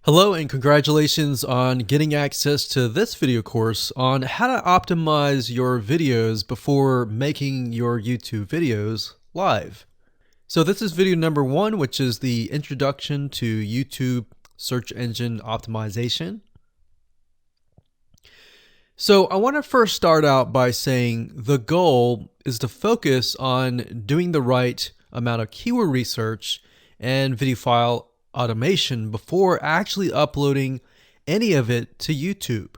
Hello and congratulations on getting access to this video course on how to optimize your videos before making your YouTube videos live. So this is video number 1, which is the introduction to YouTube search engine optimization. So I want to first start out by saying the goal is to focus on doing the right amount of keyword research and video file automation before actually uploading any of it to YouTube.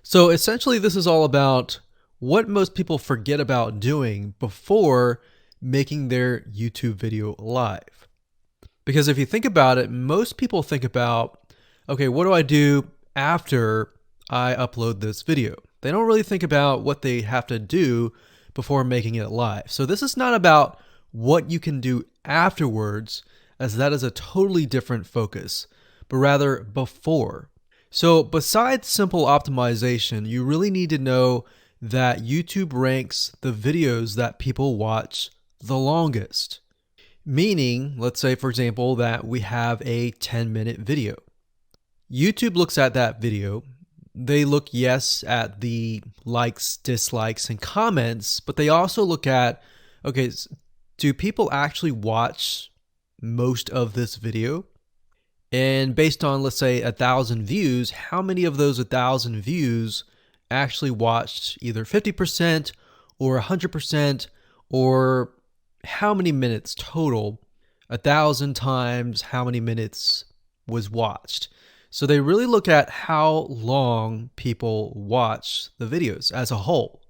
So essentially this is all about what most people forget about doing before making their YouTube video live. Because if you think about it, most people think about, okay, what do I do after I upload this video? They don't really think about what they have to do before making it live. So this is not about what you can do afterwards, as that is a totally different focus, but rather before. So besides simple optimization, you really need to know that YouTube ranks the videos that people watch the longest. Meaning, let's say for example that we have a 10-minute video. YouTube looks at that video. They look, yes, at the likes, dislikes, and comments, but they also look at, okay, do people actually watch most of this video? And based on, let's say, 1,000 views, how many of those 1,000 views actually watched either 50% or 100%, or how many minutes total? 1,000 times how many minutes was watched. So they really look at how long people watch the videos as a whole.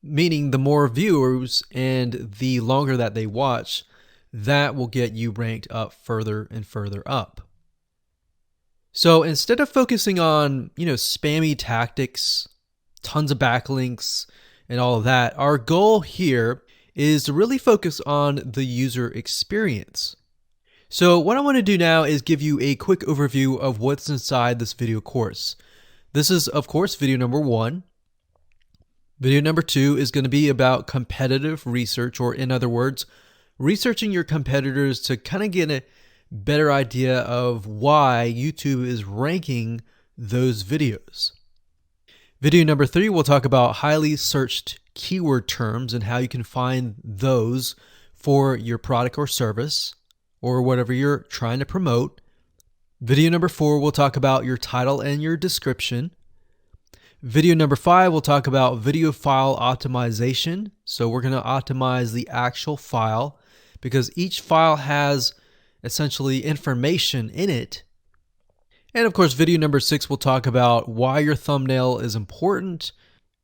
Meaning the more viewers and the longer that they watch, that will get you ranked up further and further up. So instead of focusing on, spammy tactics, tons of backlinks, and all of that, our goal here is to really focus on the user experience. So what I want to do now is give you a quick overview of what's inside this video course. This is, of course, video number 1. Video number 2 is going to be about competitive research, or in other words, researching your competitors to kind of get a better idea of why YouTube is ranking those videos. Video number 3, we'll talk about highly searched keyword terms and how you can find those for your product or service or whatever you're trying to promote. Video number 4, we'll talk about your title and your description. Video number 5, we'll talk about video file optimization. So we're going to optimize the actual file, because each file has essentially information in it. And of course, video number 6 will talk about why your thumbnail is important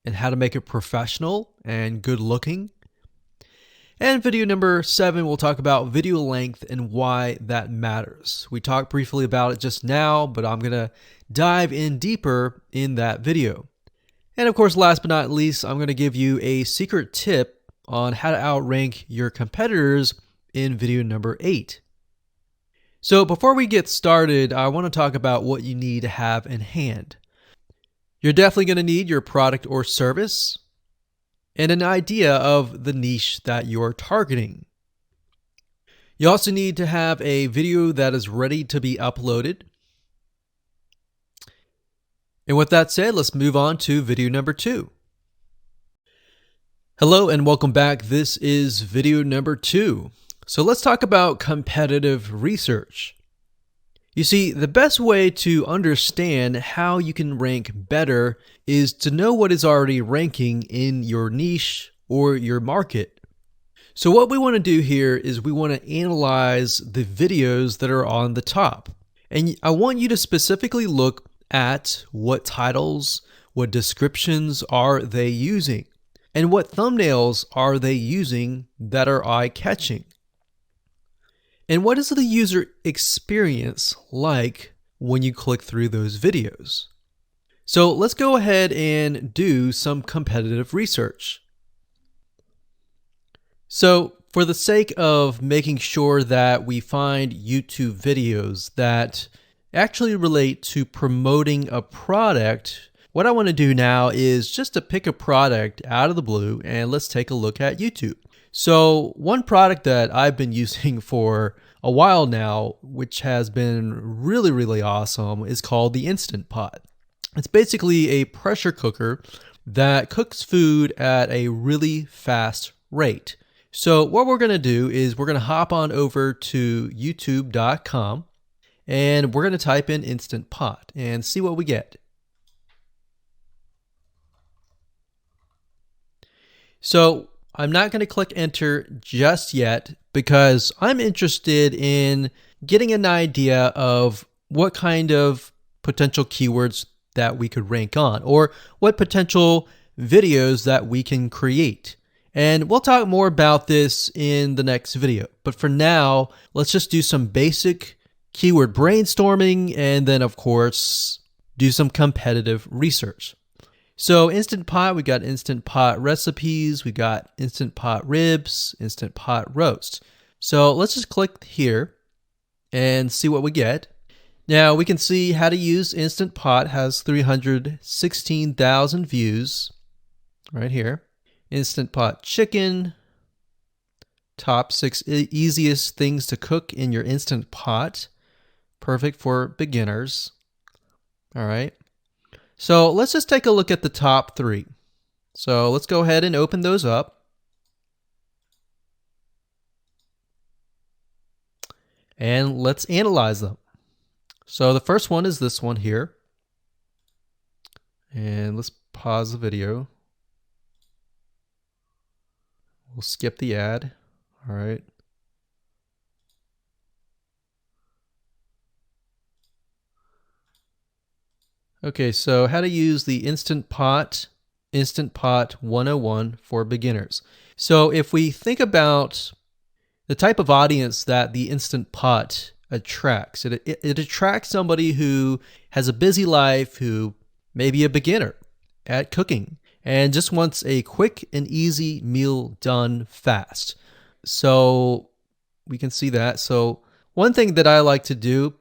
and how to make it professional and good looking. And video number 7 will talk about video length and why that matters. We talked briefly about it just now, but I'm going to dive in deeper in that video. And of course, last but not least, I'm going to give you a secret tip on how to outrank your competitors in video number 8. So before we get started, I want to talk about what you need to have in hand. You're definitely going to need your product or service and an idea of the niche that you're targeting. You also need to have a video that is ready to be uploaded. And with that said, let's move on to video number 2. Hello and welcome back. This is video number 2. So let's talk about competitive research. You see, the best way to understand how you can rank better is to know what is already ranking in your niche or your market. So what we want to do here is we want to analyze the videos that are on the top. And I want you to specifically look at what titles, what descriptions are they using, and what thumbnails are they using that are eye-catching. And what is the user experience like when you click through those videos? So let's go ahead and do some competitive research. So for the sake of making sure that we find YouTube videos that actually relate to promoting a product, what I want to do now is just to pick a product out of the blue and let's take a look at YouTube. So one product that I've been using for a while now, which has been really, really awesome, is called the Instant Pot. It's basically a pressure cooker that cooks food at a really fast rate. So what we're going to do is we're going to hop on over to youtube.com and we're going to type in Instant Pot and see what we get. So I'm not going to click enter just yet because I'm interested in getting an idea of what kind of potential keywords that we could rank on, or what potential videos that we can create. And we'll talk more about this in the next video. But for now, let's just do some basic keyword brainstorming and then, of course, do some competitive research. So Instant Pot, we got Instant Pot recipes, we got Instant Pot ribs, Instant Pot roast. So let's just click here and see what we get. Now we can see how to use Instant Pot has 316,000 views right here. Instant Pot chicken, top 6 easiest things to cook in your Instant Pot. Perfect for beginners. All right. So let's just take a look at the top 3. So let's go ahead and open those up. And let's analyze them. So the first one is this one here. And let's pause the video. We'll skip the ad. All right. Okay, so how to use the Instant Pot 101 for beginners. So if we think about the type of audience that the Instant Pot attracts, it attracts somebody who has a busy life, who may be a beginner at cooking and just wants a quick and easy meal done fast. So we can see that. So one thing that I like to do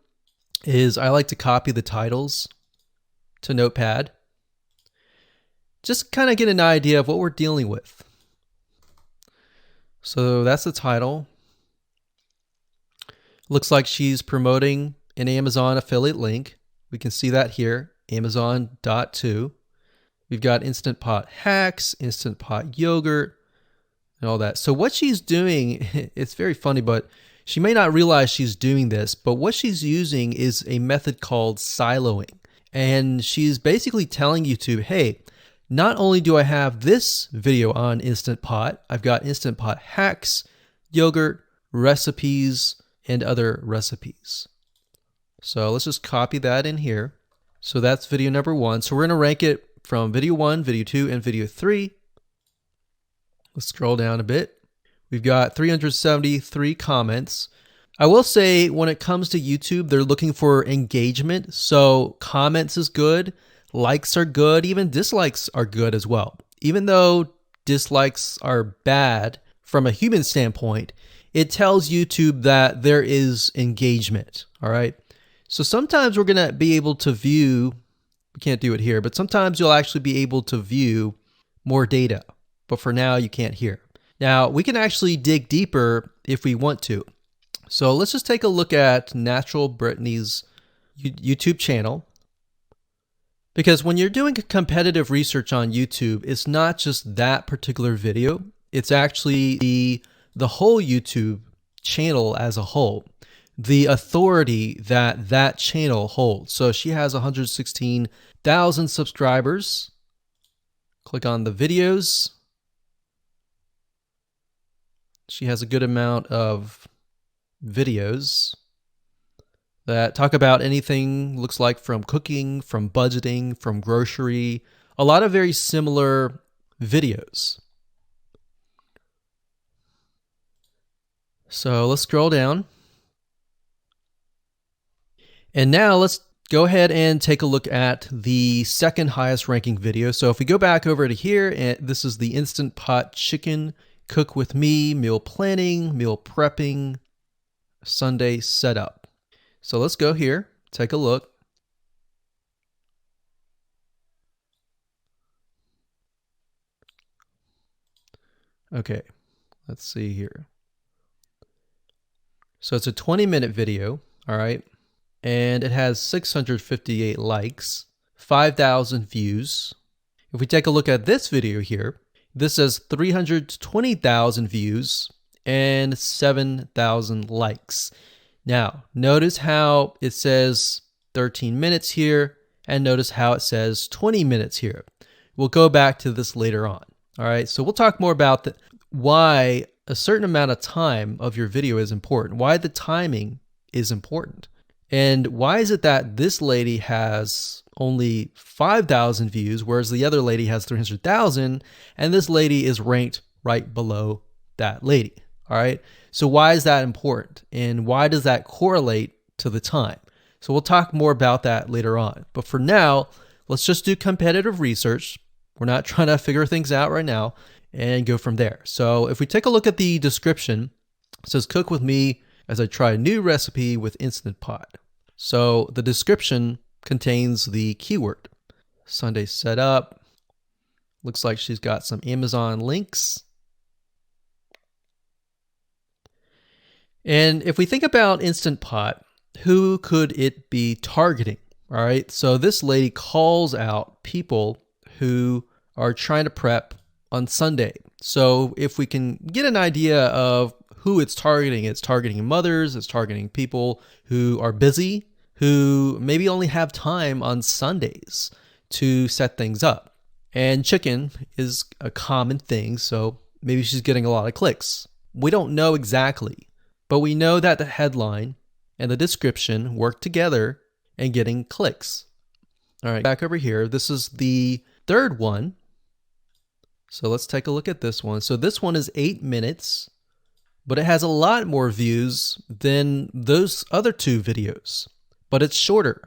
is I like to copy the titles to Notepad. Just kind of get an idea of what we're dealing with. So that's the title. Looks like she's promoting an Amazon affiliate link. We can see that here, Amazon.to. We've got Instant Pot hacks, Instant Pot yogurt, and all that. So what she's doing, it's very funny, but she may not realize she's doing this, but what she's using is a method called siloing. And she's basically telling YouTube, hey, not only do I have this video on Instant Pot, I've got Instant Pot hacks, yogurt, recipes, and other recipes. So let's just copy that in here. So that's video number 1. So we're going to rank it from video 1, video 2, and video 3. Let's scroll down a bit. We've got 373 comments. I will say when it comes to YouTube, they're looking for engagement. So comments is good, likes are good, even dislikes are good as well. Even though dislikes are bad from a human standpoint, it tells YouTube that there is engagement. All right. So sometimes we're going to be able to view, we can't do it here, but sometimes you'll actually be able to view more data. But for now, you can't hear. Now, we can actually dig deeper if we want to. So let's just take a look at Natural Brittany's YouTube channel. Because when you're doing competitive research on YouTube, it's not just that particular video. It's actually the whole YouTube channel as a whole, the authority that that channel holds. So she has 116,000 subscribers. Click on the videos. She has a good amount of videos that talk about anything, looks like from cooking, from budgeting, from grocery, a lot of very similar videos. So let's scroll down. And now let's go ahead and take a look at the second highest ranking video. So if we go back over to here, and this is the Instant Pot chicken, cook with me, meal planning, meal prepping, Sunday setup. So let's go here, take a look. Okay, let's see here. So it's a 20-minute video, all right? And it has 658 likes, 5,000 views. If we take a look at this video here, this has 320,000 views and 7,000 likes. Now, notice how it says 13 minutes here, and notice how it says 20 minutes here. We'll go back to this later on. All right, so we'll talk more about why a certain amount of time of your video is important, why the timing is important. And why is it that this lady has only 5,000 views, whereas the other lady has 300,000, and this lady is ranked right below that lady? All right, so why is that important? And why does that correlate to the time? So we'll talk more about that later on. But for now, let's just do competitive research. We're not trying to figure things out right now, and go from there. So if we take a look at the description, it says cook with me as I try a new recipe with Instant Pot. So the description contains the keyword. Sunday setup. Looks like she's got some Amazon links. And if we think about Instant Pot, who could it be targeting? All right, so this lady calls out people who are trying to prep on Sunday. So if we can get an idea of who it's targeting mothers, it's targeting people who are busy, who maybe only have time on Sundays to set things up. And chicken is a common thing, so maybe she's getting a lot of clicks. We don't know exactly, but we know that the headline and the description work together and getting clicks. All right, back over here, this is the third one. So let's take a look at this one. So this one is 8 minutes, but it has a lot more views than those other two videos, but it's shorter.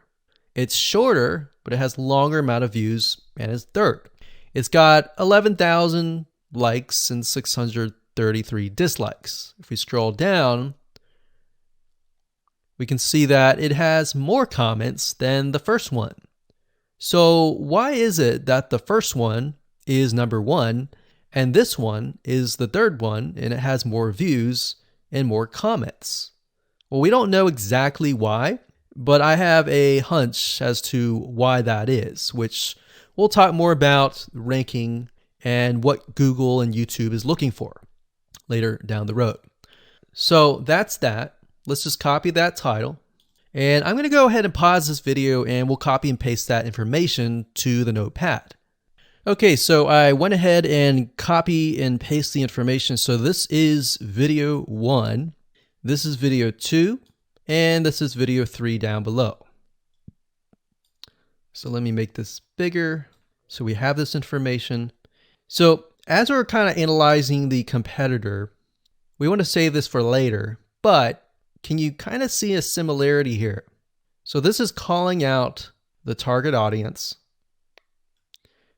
It's shorter, but it has longer amount of views and it's third. It's got 11,000 likes and 633 dislikes. If we scroll down, we can see that it has more comments than the first one. So why is it that the first one is number one and this one is the third one and it has more views and more comments? Well, we don't know exactly why, but I have a hunch as to why that is, which we'll talk more about ranking and what Google and YouTube is looking for later down the road. So that's that. Let's just copy that title. And I'm going to go ahead and pause this video and we'll copy and paste that information to the notepad. Okay, so I went ahead and copy and paste the information. So this is video 1, this is video 2, and this is video 3 down below. So let me make this bigger. So we have this information. So as we're kind of analyzing the competitor, we want to save this for later, but can you kind of see a similarity here? So this is calling out the target audience.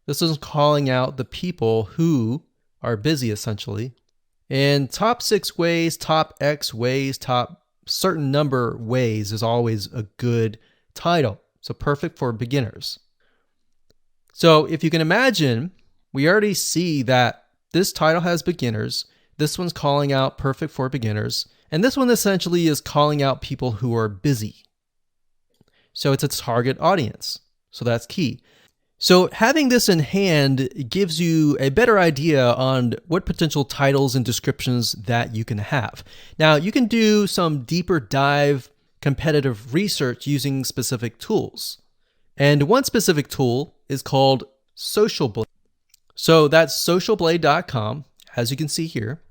This is calling out the people who are busy essentially. And top 6 ways, top X ways, top certain number ways is always a good title. So perfect for beginners. So if you can imagine, we already see that this title has beginners. This one's calling out perfect for beginners. And this one essentially is calling out people who are busy. So it's a target audience. So that's key. So having this in hand gives you a better idea on what potential titles and descriptions that you can have. Now you can do some deeper dive competitive research using specific tools. And one specific tool is called Social Blade. So that's socialblade.com, as you can see here.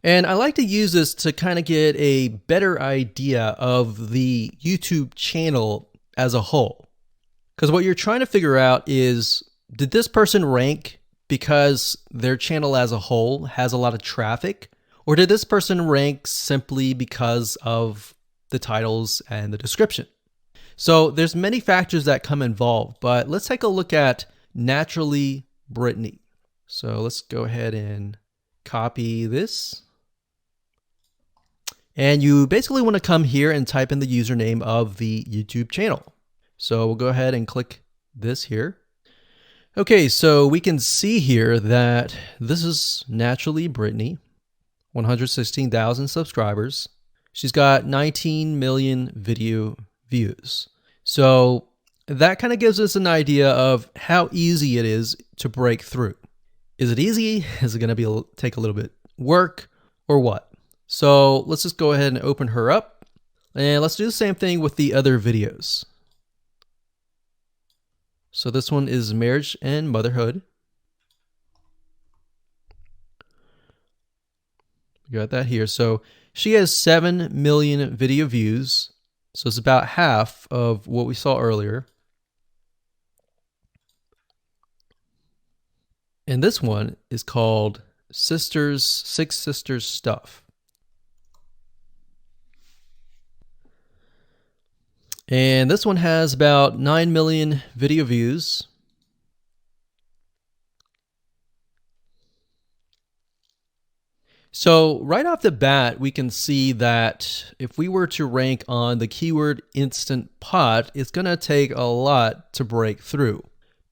And I like to use this to kind of get a better idea of the YouTube channel as a whole. Because what you're trying to figure out is, did this person rank because their channel as a whole has a lot of traffic? Or did this person rank simply because of the titles and the description? So there's many factors that come involved, but let's take a look at Naturally Brittany. So let's go ahead and copy this. And you basically want to come here and type in the username of the YouTube channel. So we'll go ahead and click this here. Okay, so we can see here that this is Naturally Brittany, 116,000 subscribers. She's got 19 million video views. So that kind of gives us an idea of how easy it is to break through. Is it easy? Is it going to take a little bit work or what? So let's just go ahead and open her up, and let's do the same thing with the other videos. So this one is marriage and motherhood. We got that here. So she has 7 million video views. So it's about half of what we saw earlier. And this one is called Six Sisters Stuff. And this one has about 9 million video views. So right off the bat, we can see that if we were to rank on the keyword Instant Pot, it's going to take a lot to break through.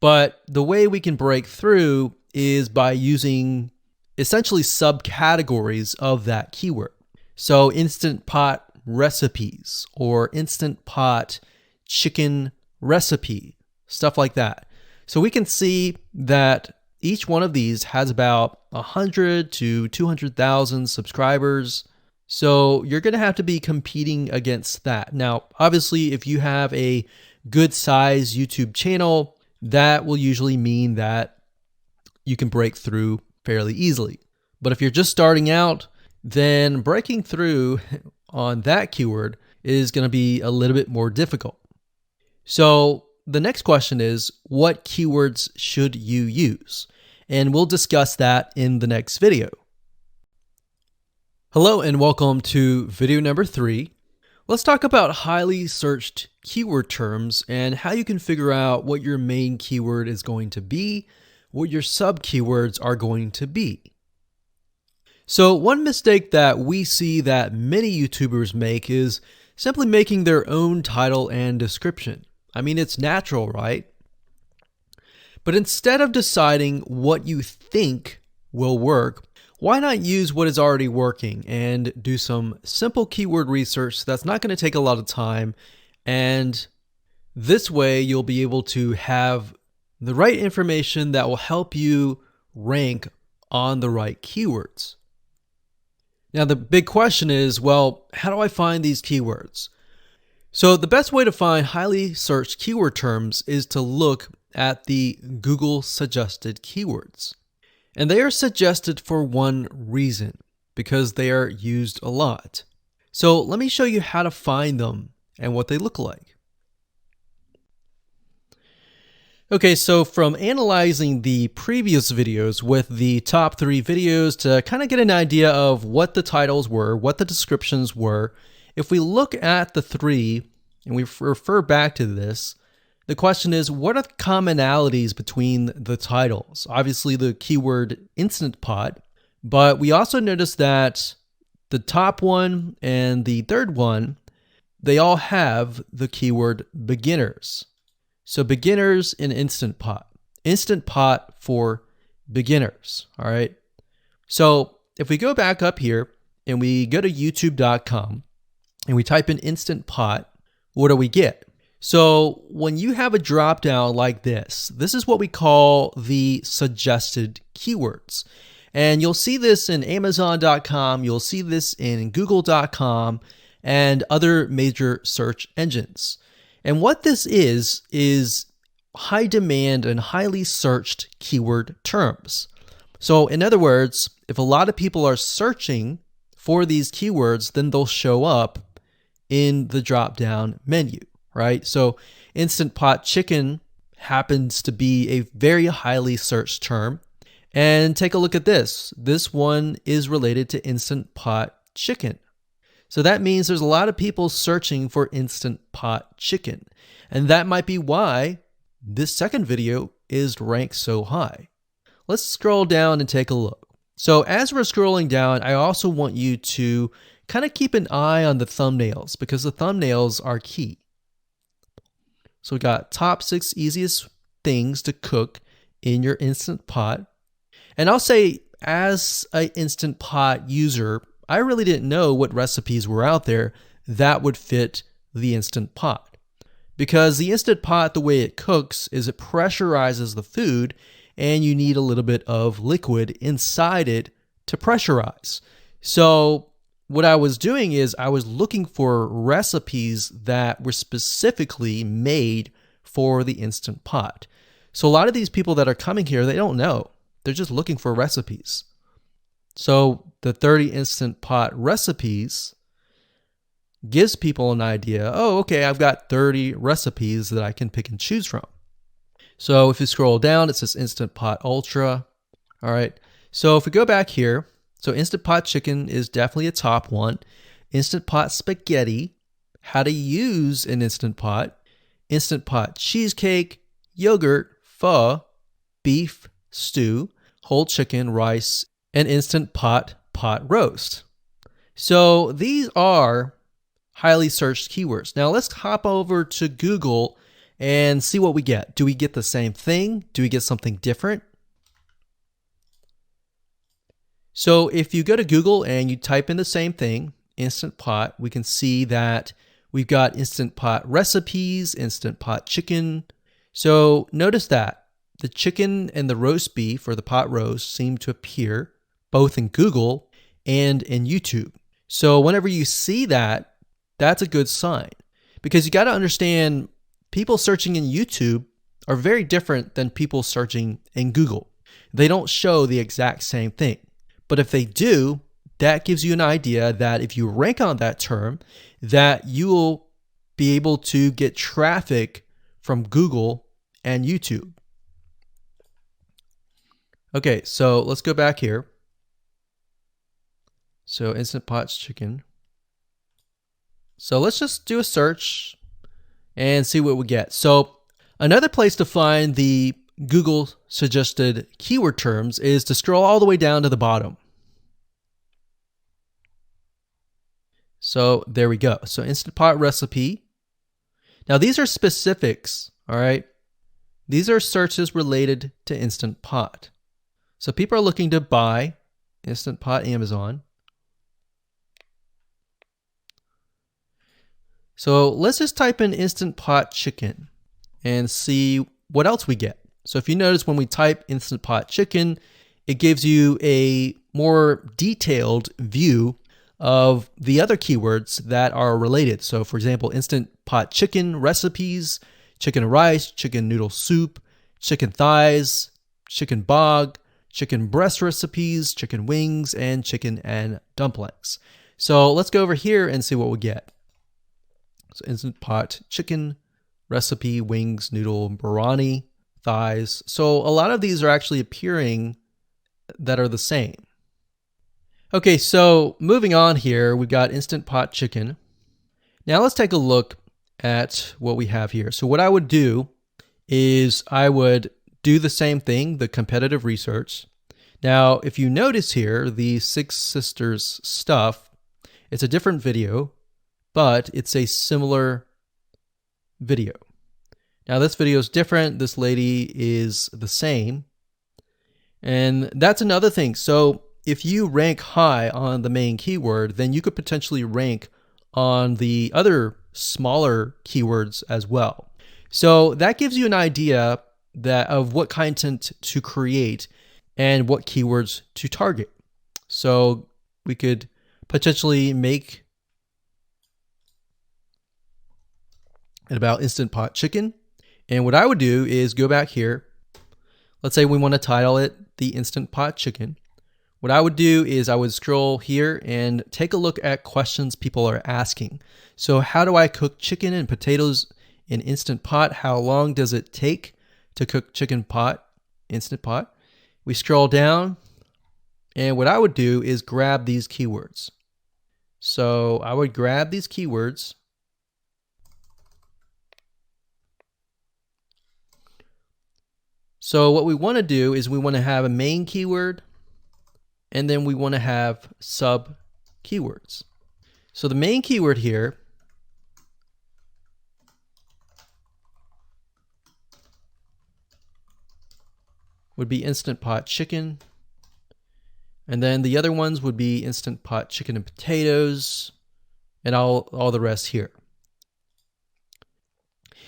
But the way we can break through is by using essentially subcategories of that keyword. So Instant Pot recipes or Instant Pot chicken recipe, stuff like that. So we can see that each one of these has about 100 to 200,000 subscribers. So you're going to have to be competing against that. Now, obviously, if you have a good size YouTube channel, that will usually mean that you can break through fairly easily. But if you're just starting out, then breaking through on that keyword is going to be a little bit more difficult. So the next question is, what keywords should you use? And we'll discuss that in the next video. Hello and welcome to video number 3. Let's talk about highly searched keyword terms and how you can figure out what your main keyword is going to be, what your sub keywords are going to be. So one mistake that we see that many YouTubers make is simply making their own title and description. I mean, it's natural, right? But instead of deciding what you think will work, why not use what is already working and do some simple keyword research that's not going to take a lot of time, and this way you'll be able to have the right information that will help you rank on the right keywords. Now the big question is, well, how do I find these keywords? So the best way to find highly searched keyword terms is to look at the Google suggested keywords. And they are suggested for one reason, because they are used a lot. So let me show you how to find them and what they look like. Okay, so from analyzing the previous videos with the top 3 videos to kind of get an idea of what the titles were, what the descriptions were, if we look at the 3 and we refer back to this, the question is, what are the commonalities between the titles? Obviously the keyword Instant Pot, but we also notice that the top one and the third one, they all have the keyword beginners. So beginners in Instant Pot. Instant Pot for beginners, all right? So if we go back up here and we go to youtube.com and we type in Instant Pot, what do we get? So when you have a drop down like this is what we call the suggested keywords. And you'll see this in Amazon.com, you'll see this in Google.com and other major search engines. And what this is high demand and highly searched keyword terms. So in other words, if a lot of people are searching for these keywords, then they'll show up in the drop-down menu, right? So Instant Pot chicken happens to be a very highly searched term. And take a look at this. This one is related to Instant Pot chicken. So that means there's a lot of people searching for Instant Pot chicken. And that might be why this second video is ranked so high. Let's scroll down and take a look. So as we're scrolling down, I also want you to kind of keep an eye on the thumbnails because the thumbnails are key. So we got top 6 easiest things to cook in your Instant Pot. And I'll say as an Instant Pot user, I really didn't know what recipes were out there that would fit the Instant Pot. Because the Instant Pot, the way it cooks is it pressurizes the food, and you need a little bit of liquid inside it to pressurize. So what I was doing is I was looking for recipes that were specifically made for the Instant Pot. So a lot of these people that are coming here, they don't know. They're just looking for recipes. So the 30 Instant Pot recipes gives people an idea. Oh, okay, I've got 30 recipes that I can pick and choose from. So if you scroll down, it says Instant Pot Ultra. All right. So if we go back here, so Instant Pot Chicken is definitely a top one. Instant Pot Spaghetti, how to use an Instant Pot. Instant Pot Cheesecake, Yogurt, Pho, Beef Stew, Whole Chicken, Rice, and Instant Pot Pot Roast. So these are highly searched keywords. Now let's hop over to Google and see what we get. Do we get the same thing? Do we get something different? So if you go to Google and you type in the same thing, Instant Pot, we can see that we've got Instant Pot recipes, Instant Pot chicken. So notice that the chicken and the roast beef or the pot roast seem to appear both in Google and in YouTube. So whenever you see that, that's a good sign, because you got to understand people searching in YouTube are very different than people searching in Google. They don't show the exact same thing. But if they do, that gives you an idea that if you rank on that term, that you will be able to get traffic from Google and YouTube. Okay, so let's go back here. So Instant Pot Chicken. So let's just do a search and see what we get. So another place to find the Google suggested keyword terms is to scroll all the way down to the bottom. So there we go. So Instant Pot recipe. Now these are specifics, all right? These are searches related to Instant Pot. So people are looking to buy Instant Pot Amazon. So let's just type in Instant Pot Chicken and see what else we get. So if you notice, when we type Instant Pot Chicken, it gives you a more detailed view of the other keywords that are related. So for example, Instant Pot Chicken recipes, chicken and rice, chicken noodle soup, chicken thighs, chicken bog, chicken breast recipes, chicken wings, and chicken and dumplings. So let's go over here and see what we get. So Instant Pot Chicken recipe, wings, noodle, biryani, thighs. So a lot of these are actually appearing that are the same. Okay, so moving on here, we've got Instant Pot Chicken. Now let's take a look at what we have here. So what I would do is I would do the same thing, the competitive research. Now, if you notice here, the Six Sisters stuff, it's a different video, but it's a similar video. Now this video is different. This lady is the same. And that's another thing. So if you rank high on the main keyword, then you could potentially rank on the other smaller keywords as well. So that gives you an idea of what content to create and what keywords to target. So we could potentially make it about Instant Pot Chicken. And what I would do is go back here. Let's say we want to title it the Instant Pot Chicken. What I would do is I would scroll here and take a look at questions people are asking. So how do I cook chicken and potatoes in Instant Pot? How long does it take to cook chicken pot, Instant Pot? We scroll down, and what I would do is grab these keywords. So I would grab these keywords. So what we want to do is we want to have a main keyword, and then we want to have sub keywords. So the main keyword here would be Instant Pot Chicken. And then the other ones would be Instant Pot chicken and potatoes, and all the rest here.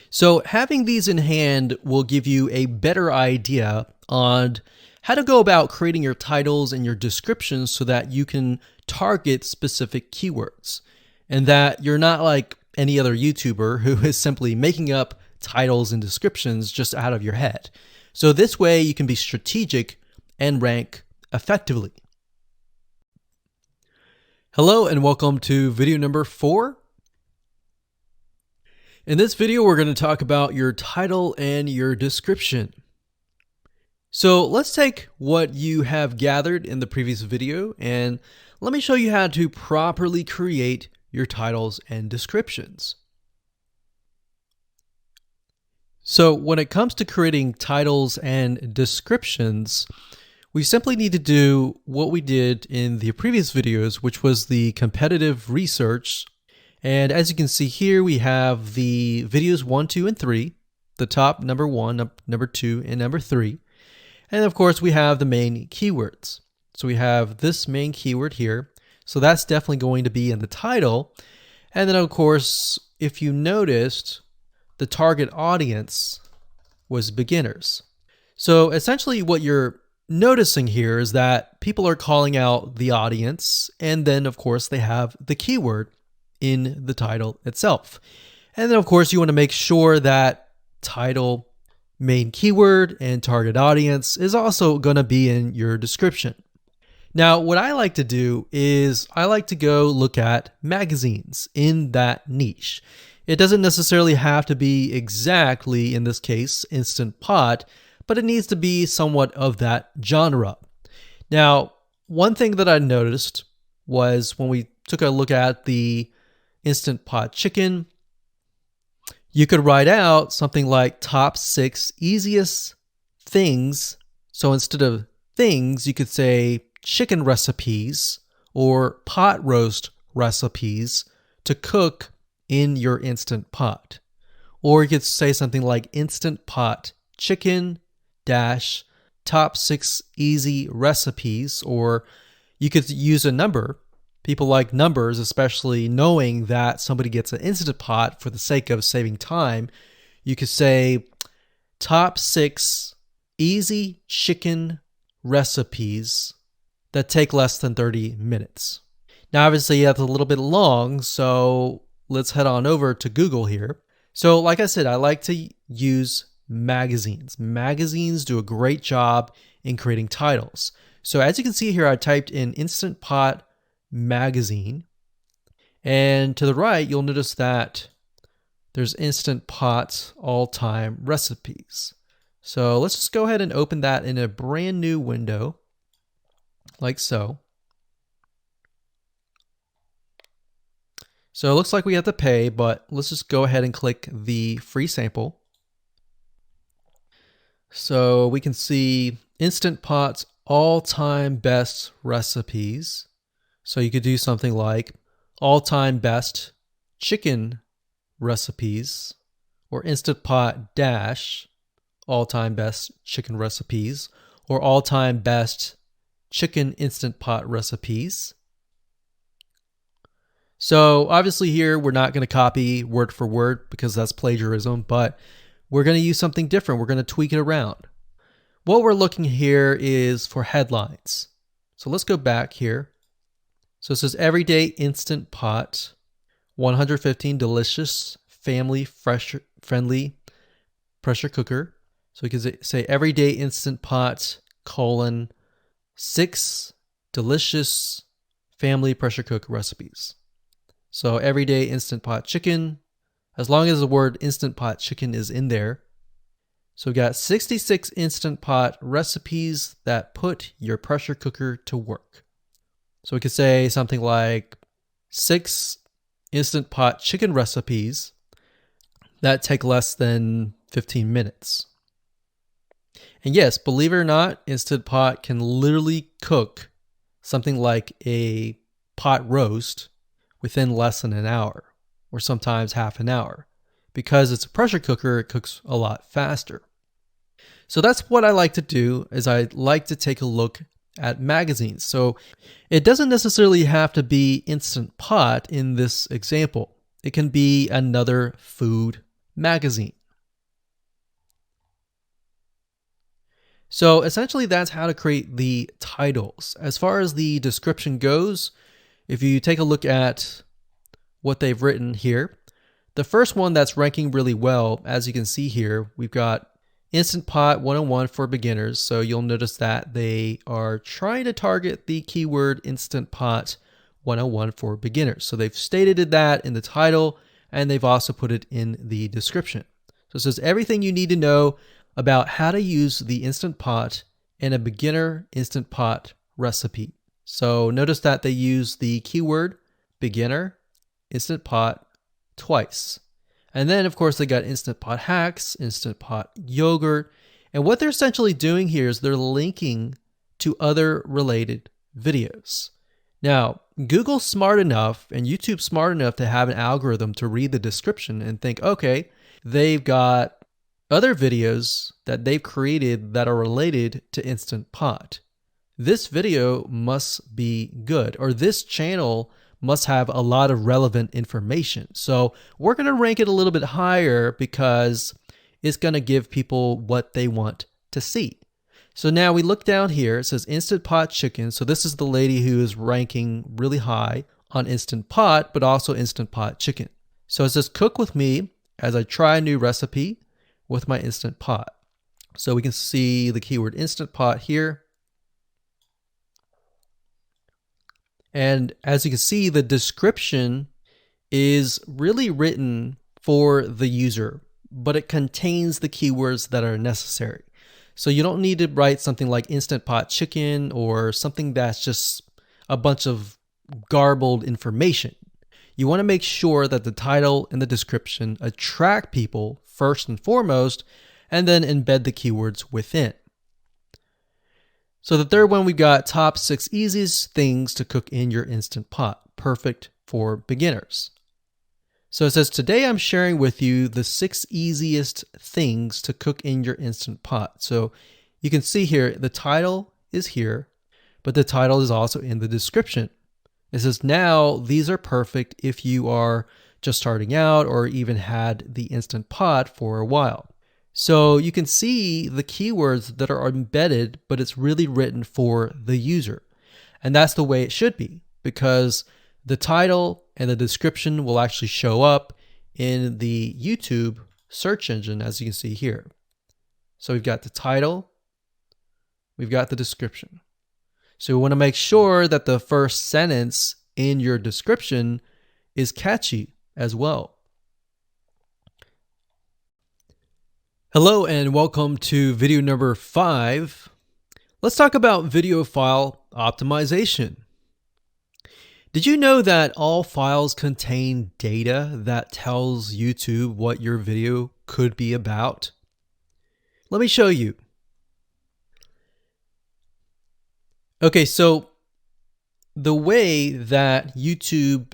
So having these in hand will give you a better idea on how to go about creating your titles and your descriptions so that you can target specific keywords, and that you're not like any other YouTuber who is simply making up titles and descriptions just out of your head. So this way you can be strategic and rank effectively. Hello and welcome to video number 4. In this video, we're going to talk about your title and your description. So let's take what you have gathered in the previous video and let me show you how to properly create your titles and descriptions. So when it comes to creating titles and descriptions, we simply need to do what we did in the previous videos, which was the competitive research. And as you can see here, we have the videos 1, 2, and 3, the top number 1, number 2, and number 3. And of course, we have the main keywords. So we have this main keyword here. So that's definitely going to be in the title. And then of course, if you noticed, the target audience was beginners. So essentially what you're noticing here is that people are calling out the audience, and then of course they have the keyword in the title itself. And then of course you want to make sure that title, main keyword, and target audience is also going to be in your description. Now what I like to do is I like to go look at magazines in that niche. It doesn't necessarily have to be exactly, in this case, Instant Pot, but it needs to be somewhat of that genre. Now, one thing that I noticed was when we took a look at the Instant Pot chicken, you could write out something like top 6 easiest things. So instead of things, you could say chicken recipes or pot roast recipes to cook in your Instant Pot. Or you could say something like Instant Pot chicken dash top 6 easy recipes, or you could use a number. People like numbers, especially knowing that somebody gets an Instant Pot for the sake of saving time. You could say top 6 easy chicken recipes that take less than 30 minutes. Now, obviously, that's a little bit long, so let's head on over to Google here. So like I said, I like to use magazines. Magazines do a great job in creating titles. So as you can see here, I typed in Instant Pot magazine, and to the right, you'll notice that there's Instant Pot all-time recipes. So let's just go ahead and open that in a brand new window, like so. So it looks like we have to pay, but let's just go ahead and click the free sample. So we can see Instant Pot's all-time best recipes. So you could do something like all-time best chicken recipes, or Instant Pot dash all-time best chicken recipes, or all-time best chicken Instant Pot recipes. So obviously here we're not going to copy word for word because that's plagiarism, but we're going to use something different. We're going to tweak it around. What we're looking here is for headlines. So let's go back here. So it says everyday Instant Pot, 115 delicious, family friendly pressure cooker. So we can say everyday Instant Pot, 6 delicious family pressure cook recipes. So everyday Instant Pot chicken, as long as the word Instant Pot chicken is in there. So we got 66 Instant Pot recipes that put your pressure cooker to work. So we could say something like 6 Instant Pot chicken recipes that take less than 15 minutes. And yes, believe it or not, Instant Pot can literally cook something like a pot roast within less than an hour, or sometimes half an hour. Because it's a pressure cooker, it cooks a lot faster. So that's what I like to do, is I like to take a look at magazines. So it doesn't necessarily have to be Instant Pot in this example. It can be another food magazine. So essentially that's how to create the titles. As far as the description goes, if you take a look at what they've written here, the first one that's ranking really well, as you can see here, we've got Instant Pot 101 for beginners. So you'll notice that they are trying to target the keyword Instant Pot 101 for beginners. So they've stated that in the title, and they've also put it in the description. So it says everything you need to know about how to use the Instant Pot in a beginner Instant Pot recipe. So notice that they use the keyword beginner Instant Pot twice. And then, of course, they got Instant Pot hacks, Instant Pot yogurt. And what they're essentially doing here is they're linking to other related videos. Now, Google's smart enough and YouTube's smart enough to have an algorithm to read the description and think, okay, they've got other videos that they've created that are related to Instant Pot. This video must be good, or this channel must have a lot of relevant information. So we're going to rank it a little bit higher because it's going to give people what they want to see. So now we look down here, it says Instant Pot Chicken. So this is the lady who is ranking really high on Instant Pot, but also Instant Pot Chicken. So it says cook with me as I try a new recipe with my Instant Pot. So we can see the keyword Instant Pot here. And as you can see, the description is really written for the user, but it contains the keywords that are necessary. So you don't need to write something like Instant Pot Chicken or something that's just a bunch of garbled information. You want to make sure that the title and the description attract people first and foremost, and then embed the keywords within. So the third one, we've got top 6 easiest things to cook in your Instant Pot, perfect for beginners. So it says, today I'm sharing with you the 6 easiest things to cook in your Instant Pot. So you can see here, the title is here, but the title is also in the description. It says, now these are perfect if you are just starting out or even had the Instant Pot for a while. So you can see the keywords that are embedded, but it's really written for the user. And that's the way it should be, because the title and the description will actually show up in the YouTube search engine, as you can see here. So we've got the title, we've got the description. So we want to make sure that the first sentence in your description is catchy as well. Hello and welcome to video number 5. Let's talk about video file optimization. Did you know that all files contain data that tells YouTube what your video could be about? Let me show you. Okay, so the way that YouTube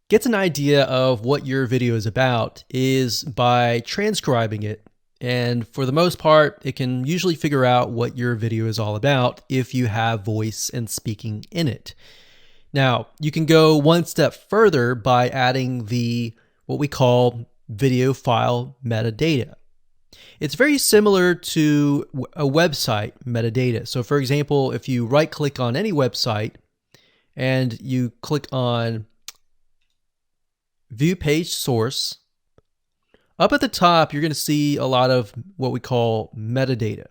gets an idea of what your video is about is by transcribing it. And for the most part, it can usually figure out what your video is all about if you have voice and speaking in it. Now, you can go one step further by adding what we call video file metadata. It's very similar to a website metadata. So for example, if you right click on any website and you click on View Page Source, up at the top, you're going to see a lot of what we call metadata.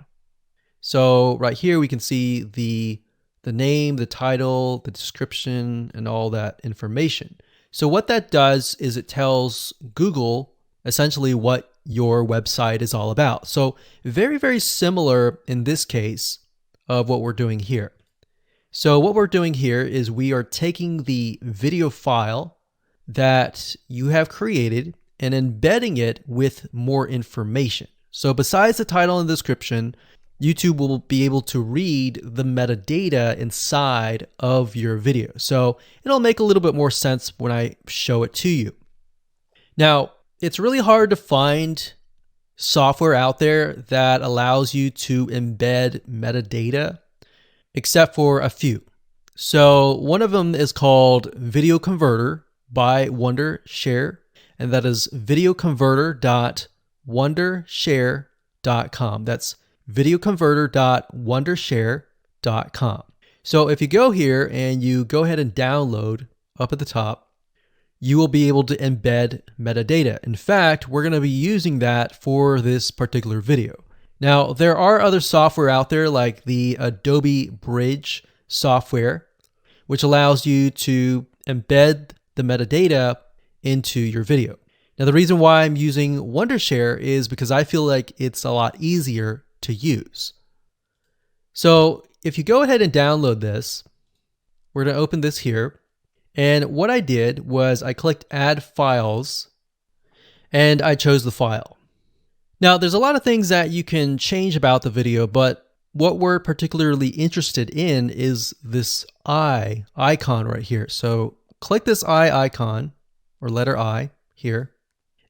So right here, we can see the name, the title, the description, and all that information. So what that does is it tells Google essentially what your website is all about. So very, very similar in this case of what we're doing here. So what we're doing here is we are taking the video file that you have created and embedding it with more information. So besides the title and description, YouTube will be able to read the metadata inside of your video. So it'll make a little bit more sense when I show it to you. Now, it's really hard to find software out there that allows you to embed metadata except for a few. So one of them is called Video Converter by Wondershare, and that is videoconverter.wondershare.com. That's videoconverter.wondershare.com. So if you go here and you go ahead and download up at the top, you will be able to embed metadata. In fact, we're going to be using that for this particular video. Now, there are other software out there like the Adobe Bridge software, which allows you to embed the metadata into your video. Now, the reason why I'm using Wondershare is because I feel like it's a lot easier to use. So if you go ahead and download this, we're going to open this here. And what I did was I clicked Add Files, and I chose the file. Now, there's a lot of things that you can change about the video, but what we're particularly interested in is this I icon right here. So click this I icon, or letter I here,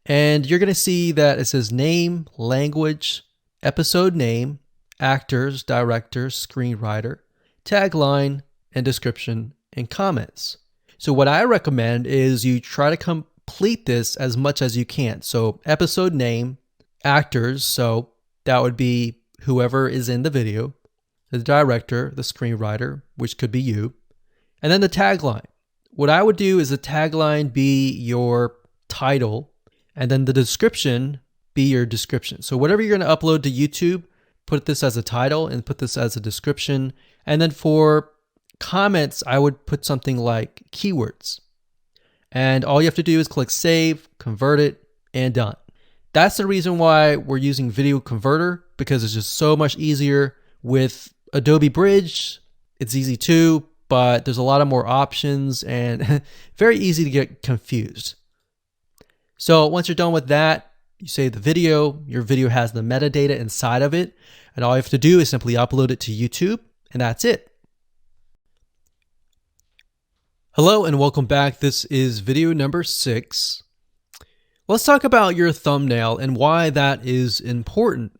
and you're going to see that it says name, language, episode name, actors, directors, screenwriter, tagline, and description, and comments. So what I recommend is you try to complete this as much as you can. So episode name, actors, so that would be whoever is in the video, the director, the screenwriter, which could be you, and then the tagline. What I would do is the tagline be your title, and then the description be your description. So whatever you're going to upload to YouTube, put this as a title and put this as a description. And then for comments, I would put something like keywords. And all you have to do is click save, convert it, and done. That's the reason why we're using Video Converter, because it's just so much easier. With Adobe Bridge, it's easy too, but there's a lot of more options and very easy to get confused. So once you're done with that, you save the video, your video has the metadata inside of it, and all you have to do is simply upload it to YouTube, and that's it. Hello and welcome back. This is video number 6. Let's talk about your thumbnail and why that is important.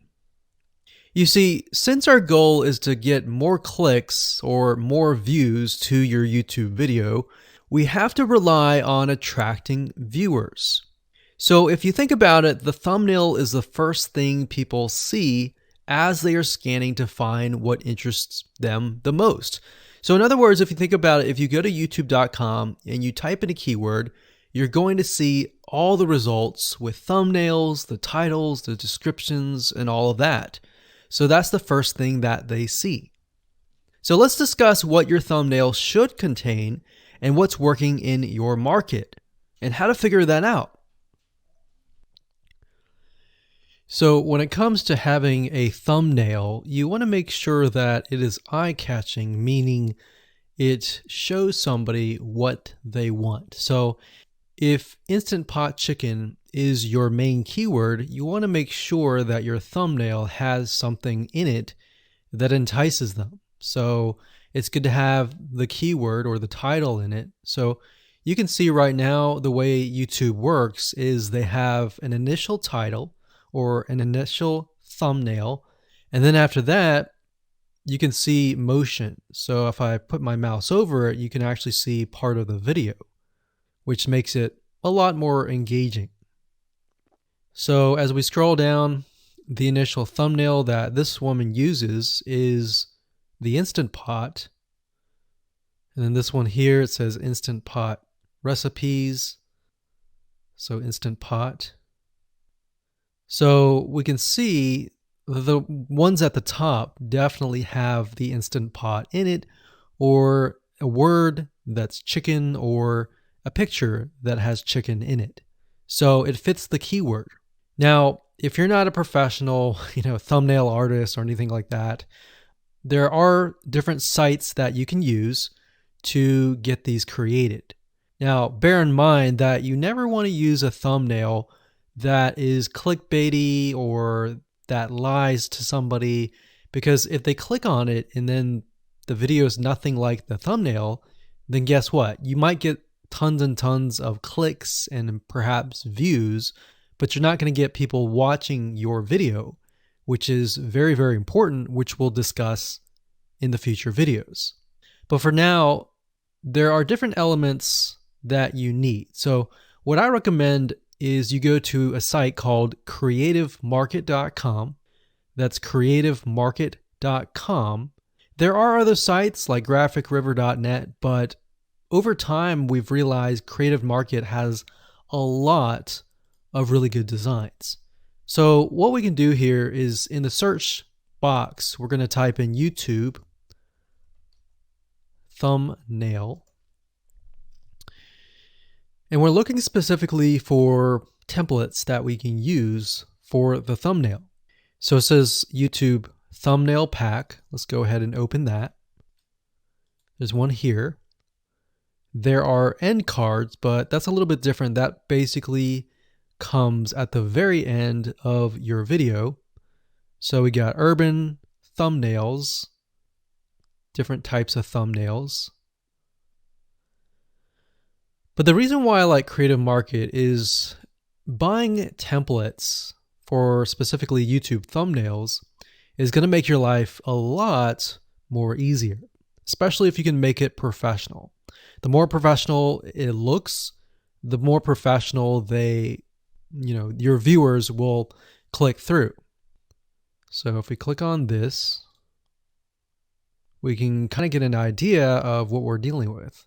You see, since our goal is to get more clicks or more views to your YouTube video, we have to rely on attracting viewers. So if you think about it, the thumbnail is the first thing people see as they are scanning to find what interests them the most. So in other words, if you think about it, if you go to youtube.com and you type in a keyword, you're going to see all the results with thumbnails, the titles, the descriptions, and all of that. So that's the first thing that they see. So let's discuss what your thumbnail should contain and what's working in your market and how to figure that out. So when it comes to having a thumbnail, you want to make sure that it is eye-catching, meaning it shows somebody what they want. So if Instant Pot Chicken is your main keyword, you want to make sure that your thumbnail has something in it that entices them. So it's good to have the keyword or the title in it. So you can see right now the way YouTube works is they have an initial title or an initial thumbnail, and then after that you can see motion. So if I put my mouse over it, you can actually see part of the video, which makes it a lot more engaging. So as we scroll down, the initial thumbnail that this woman uses is the Instant Pot, and then this one here, it says Instant Pot recipes, so Instant Pot. So we can see the ones at the top definitely have the Instant Pot in it, or a word that's chicken, or a picture that has chicken in it. So it fits the keyword. Now, if you're not a professional, thumbnail artist or anything like that, there are different sites that you can use to get these created. Now, bear in mind that you never want to use a thumbnail that is clickbaity or that lies to somebody, because if they click on it and then the video is nothing like the thumbnail, then guess what? You might get tons and tons of clicks and perhaps views, but you're not going to get people watching your video, which is very, very important, which we'll discuss in the future videos. But for now, there are different elements that you need. So what I recommend is you go to a site called creativemarket.com. That's creativemarket.com. There are other sites like graphicriver.net, but over time we've realized Creative Market has a lot of really good designs. So what we can do here is in the search box, we're going to type in YouTube thumbnail. And we're looking specifically for templates that we can use for the thumbnail. So it says YouTube thumbnail pack. Let's go ahead and open that. There's one here. There are end cards, but that's a little bit different. That basically comes at the very end of your video. So we got urban thumbnails, different types of thumbnails. But the reason why I like Creative Market is buying templates for specifically YouTube thumbnails is going to make your life a lot more easier, especially if you can make it professional. The more professional it looks, the more professional your viewers will click through. So if we click on this, we can kind of get an idea of what we're dealing with.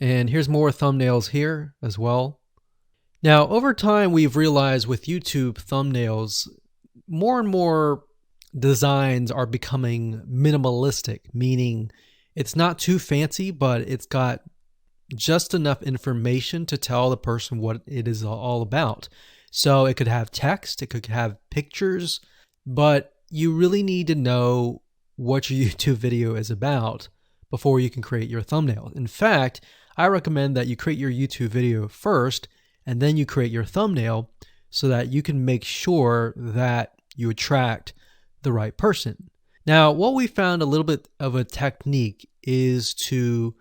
And here's more thumbnails here as well. Now, over time, we've realized with YouTube thumbnails, more and more designs are becoming minimalistic, meaning it's not too fancy, but it's got just enough information to tell the person what it is all about. So it could have text, it could have pictures, but you really need to know what your YouTube video is about before you can create your thumbnail. In fact, I recommend that you create your YouTube video first and then you create your thumbnail so that you can make sure that you attract the right person. Now, what we found a little bit of a technique is to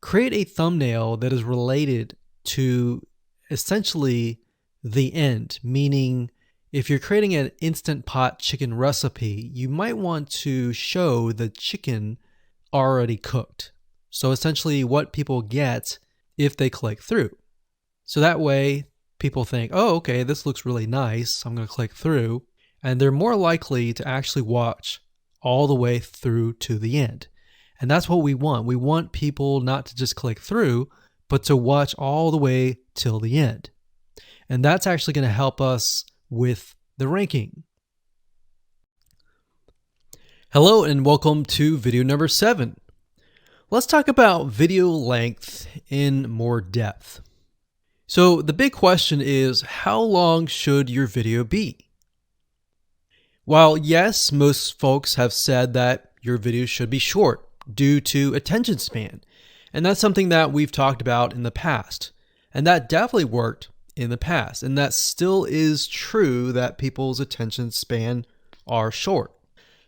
create a thumbnail that is related to essentially the end, meaning if you're creating an Instant Pot chicken recipe, you might want to show the chicken already cooked. So essentially what people get if they click through. So that way people think, oh, okay, this looks really nice. I'm going to click through. And they're more likely to actually watch all the way through to the end. And that's what we want. We want people not to just click through, but to watch all the way till the end. And that's actually going to help us with the ranking. Hello and welcome to video number 7. Let's talk about video length in more depth. So the big question is, how long should your video be? While yes, most folks have said that your video should be short due to attention span, and that's something that we've talked about in the past, and that definitely worked in the past, and that still is true that people's attention span are short.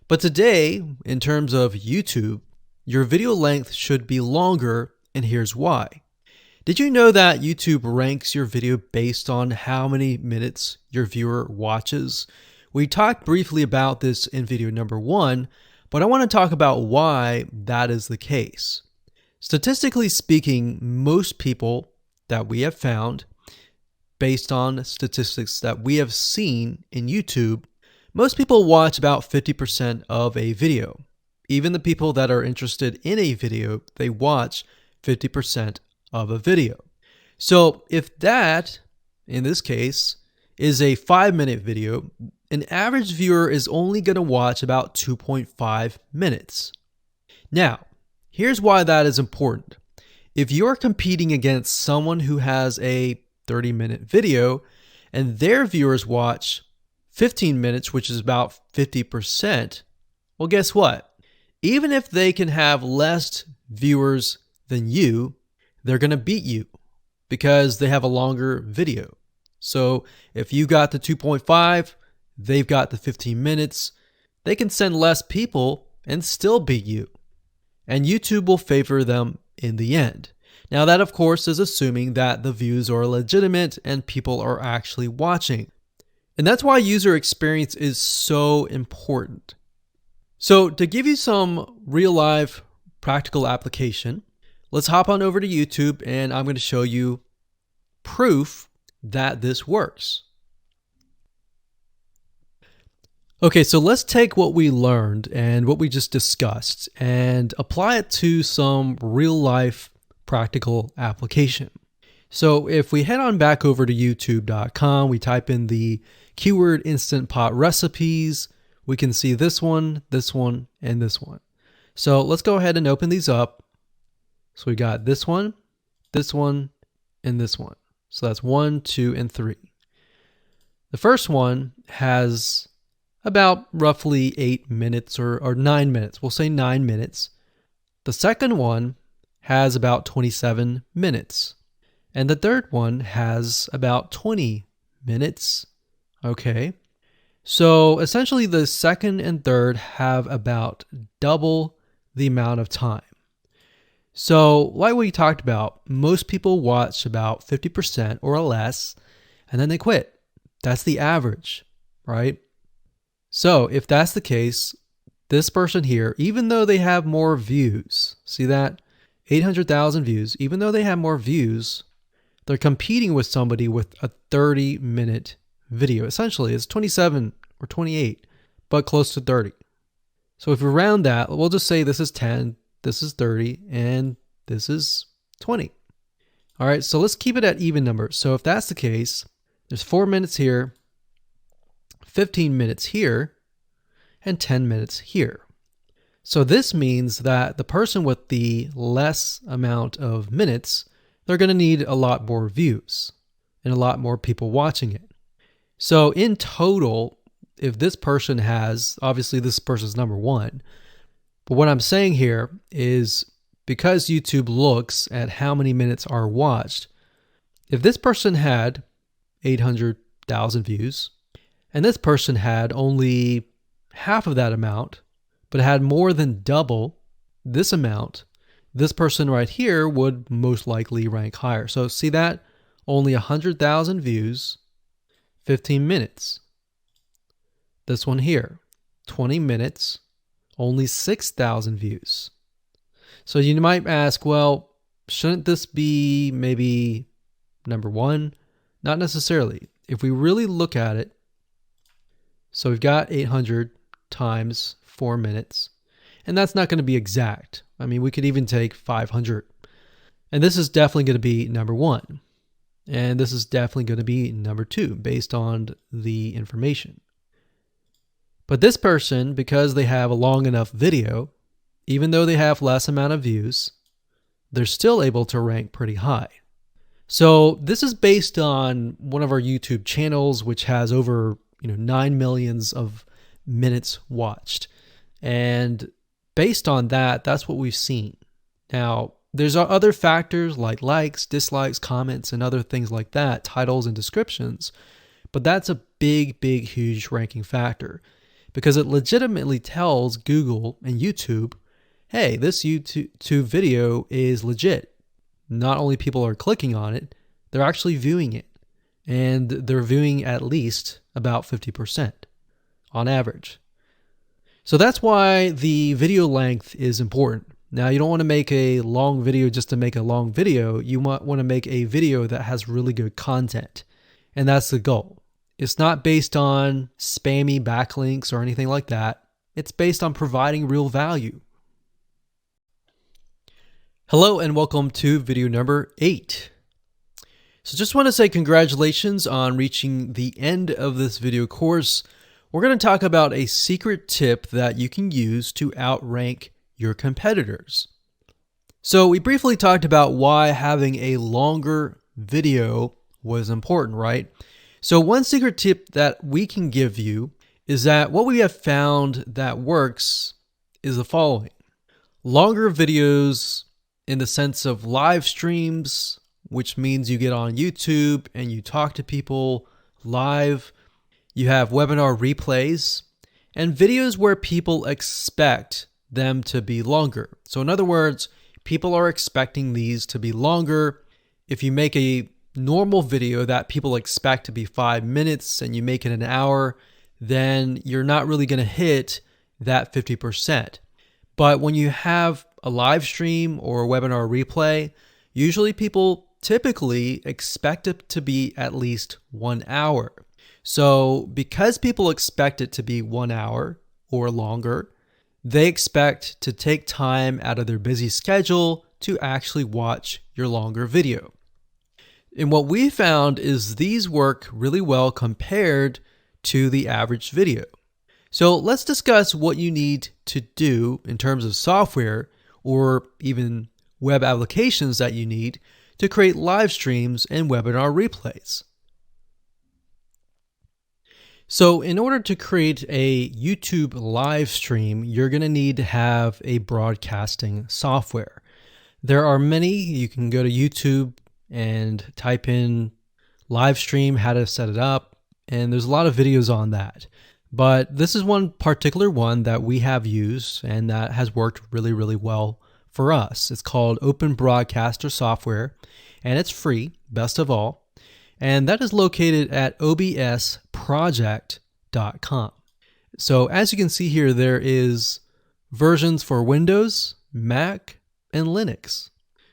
But today, in terms of YouTube, your video length should be longer, and here's why. Did you know that YouTube ranks your video based on how many minutes your viewer watches? We talked briefly about this in video number 1, but I want to talk about why that is the case. Statistically speaking, most people that we have found, based on statistics that we have seen in YouTube, most people watch about 50% of a video. Even the people that are interested in a video, they watch 50% of a video. So if that, in this case, is a 5-minute video, an average viewer is only going to watch about 2.5 minutes. Now, here's why that is important. If you're competing against someone who has a 30-minute video and their viewers watch 15 minutes, which is about 50%, well, guess what? Even if they can have less viewers than you, they're going to beat you because they have a longer video. So if you got the 2.5, they've got the 15 minutes, they can send less people and still beat you. And YouTube will favor them in the end. Now that, of course, is assuming that the views are legitimate and people are actually watching. And that's why user experience is so important. So to give you some real life practical application, let's hop on over to YouTube and I'm going to show you proof that this works. Okay, so let's take what we learned and what we just discussed and apply it to some real life practical application. So if we head on back over to youtube.com, we type in the keyword Instant Pot recipes, we can see this one, and this one. So let's go ahead and open these up. So we got this one, and this one. So that's 1, 2, and 3. The first one has about roughly 8 minutes or 9 minutes. We'll say 9 minutes. The second one has about 27 minutes. And the third one has about 20 minutes. Okay. So essentially the second and third have about double the amount of time. So like we talked about, most people watch about 50% or less, and then they quit. That's the average, right? So if that's the case, this person here, even though they have more views, see that? 800,000 views, even though they have more views, they're competing with somebody with a 30-minute video. Essentially, it's 27 or 28, but close to 30. So if we round that, we'll just say this is 10, this is 30, and this is 20. All right, so let's keep it at even numbers. So if that's the case, there's 4 minutes here, 15 minutes here, and 10 minutes here. So this means that the person with the less amount of minutes, they're going to need a lot more views and a lot more people watching it. So in total, if this person has, obviously this person's number one, but what I'm saying here is because YouTube looks at how many minutes are watched, if this person had 800,000 views, and this person had only half of that amount, but had more than double this amount, this person right here would most likely rank higher. So see that? Only 100,000 views, 15 minutes. This one here, 20 minutes, only 6,000 views. So you might ask, well, shouldn't this be maybe number one? Not necessarily. If we really look at it, so we've got 800 times 4 minutes, and that's not going to be exact. I mean, we could even take 500. And this is definitely going to be number one. And this is definitely going to be number two based on the information. But this person, because they have a long enough video, even though they have less amount of views, they're still able to rank pretty high. So this is based on one of our YouTube channels, which has over 9 million of minutes watched. And based on that, that's what we've seen. Now, there's other factors like likes, dislikes, comments, and other things like that, titles and descriptions. But that's a big, huge ranking factor because it legitimately tells Google and YouTube, hey, this YouTube video is legit. Not only people are clicking on it, they're actually viewing it. And they're viewing at least about 50% on average. So that's why the video length is important. Now, you don't want to make a long video just to make a long video. You might want to make a video that has really good content. And that's the goal. It's not based on spammy backlinks or anything like that. It's based on providing real value. Hello and welcome to video number 8. So just want to say congratulations on reaching the end of this video course. We're going to talk about a secret tip that you can use to outrank your competitors. So we briefly talked about why having a longer video was important, right? So one secret tip that we can give you is that what we have found that works is the following. Longer videos in the sense of live streams, which means you get on YouTube and you talk to people live. You have webinar replays and videos where people expect them to be longer. So in other words, people are expecting these to be longer. If you make a normal video that people expect to be 5 minutes and you make it an hour, then you're not really going to hit that 50%. But when you have a live stream or a webinar replay, usually people typically expect it to be at least 1 hour. So because people expect it to be 1 hour or longer, they expect to take time out of their busy schedule to actually watch your longer video. And what we found is these work really well compared to the average video. So let's discuss what you need to do in terms of software or even web applications that you need to create live streams and webinar replays. So in order to create a YouTube live stream, you're going to need to have a broadcasting software. There are many. You can go to YouTube and type in live stream, how to set it up, and there's a lot of videos on that. But this is one particular one that we have used and that has worked really, really well for us. It's called Open Broadcaster Software, and it's free, best of all. And that is located at obsproject.com. So as you can see here, there is versions for Windows, Mac, and Linux.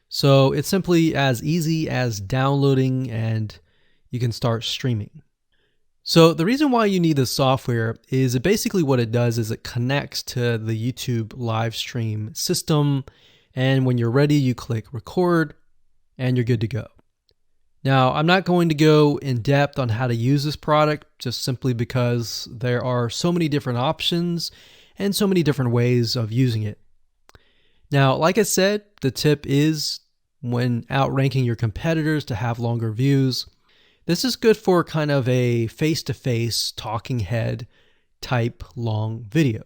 So it's simply as easy as downloading and you can start streaming. So the reason why you need this software is basically what it does is it connects to the YouTube live stream system. And when you're ready, you click record and you're good to go. Now, I'm not going to go in depth on how to use this product just simply because there are so many different options and so many different ways of using it. Now, like I said, the tip is when outranking your competitors to have longer views. This is good for kind of a face-to-face talking head type long video.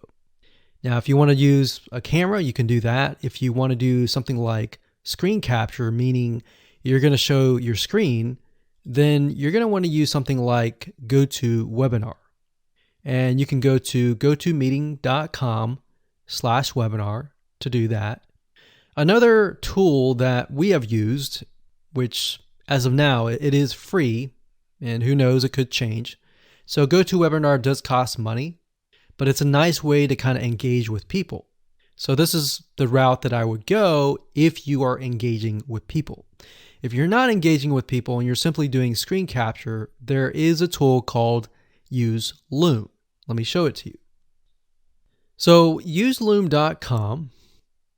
Now, if you want to use a camera, you can do that. If you want to do something like screen capture, meaning you're going to show your screen, then you're going to want to use something like GoToWebinar. And you can go to gotomeeting.com/webinar to do that. Another tool that we have used, which as of now, it is free, and who knows, it could change. So GoToWebinar does cost money, but it's a nice way to kind of engage with people. So this is the route that I would go if you are engaging with people. If you're not engaging with people and you're simply doing screen capture, there is a tool called Use Loom. Let me show it to you. So useloom.com.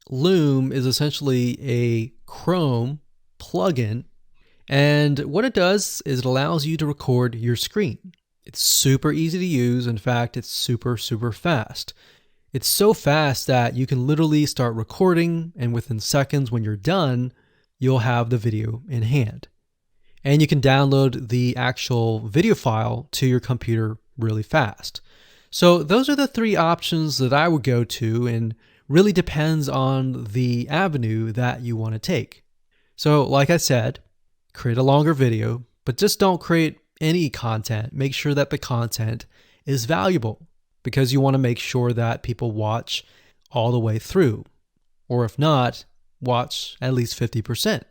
Loom is essentially a Chrome plugin, and what it does is it allows you to record your screen. It's super easy to use. In fact, it's super, super fast. It's so fast that you can literally start recording, and within seconds when you're done, you'll have the video in hand. And you can download the actual video file to your computer really fast. So those are the three options that I would go to, and really depends on the avenue that you want to take. So like I said, create a longer video, but just don't create any content. Make sure that the content is valuable because you want to make sure that people watch all the way through. Or if not, watch at least 50%.